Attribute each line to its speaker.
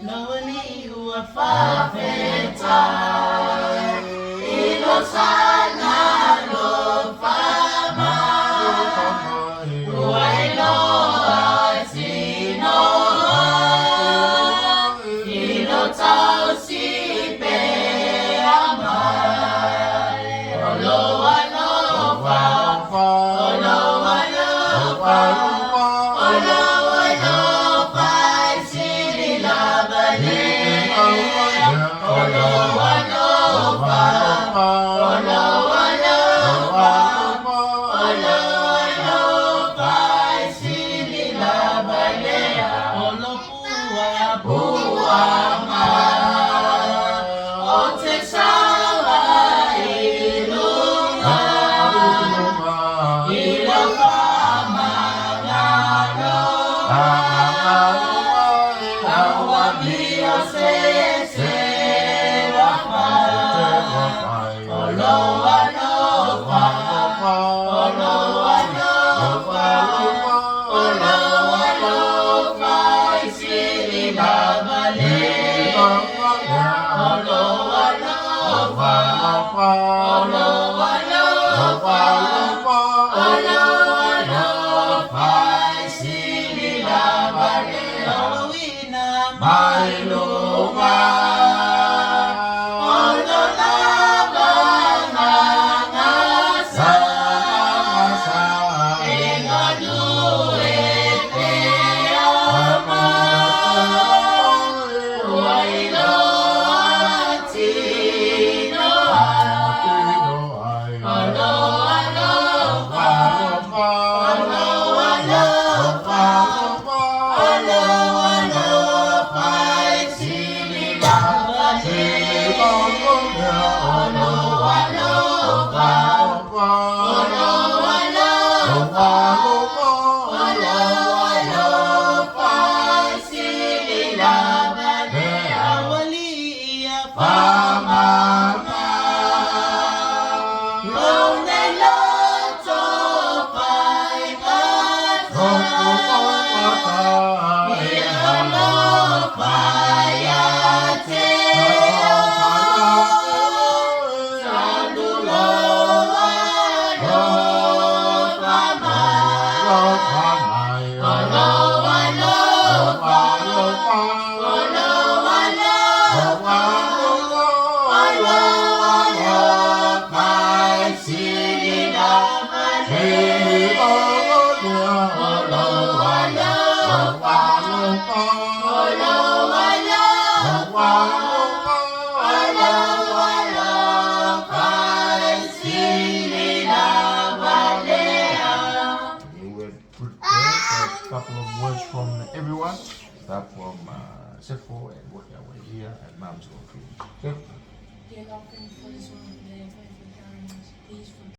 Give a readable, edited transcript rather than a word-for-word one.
Speaker 1: Nobody who are far better. Ilo sana lo fama. Uwailo asino. Ilo tao si pe amai. Olo alo fa. Olo alo fa. Olo alo fa. Sili la bale. Olo alo fa. Olo alo fa. Olo alo fa. Sili la bale. Olo pua pua ma. Ote sawa ilunga. Ilo fama ngalo. Awa bio se wafa. Olo alo fa. Olo alo fa. Olo alo fa. Sili la bale. Olo alo fa. Olo alo fa. Olo alo fa. Sili la bale. Owina mailuma. Olo laba ngasa. Engadu ete ama. Wailo atino. Olo alo fa. Olo alo fa. Olo alo fa. Sili la bale. Olo alo fa. Olo alo fa. Olo alo fa. Sili la bale. Awaliya fama ma. Lone loto pai kata. Yalo payate. Sandulo alo fama. Olo alo fa. Olo alo fa. Olo alo fa. Sili la bale. Olo alo fa. Olo alo fa. Olo alo fa. Sili la bale.
Speaker 2: You will prepare a couple of words from everyone. Start from Sefo and work your way here at Mom's Coffee. Okay?
Speaker 3: Dear God, thank you for this wonderful day. Thank you for carrying us. Please forgive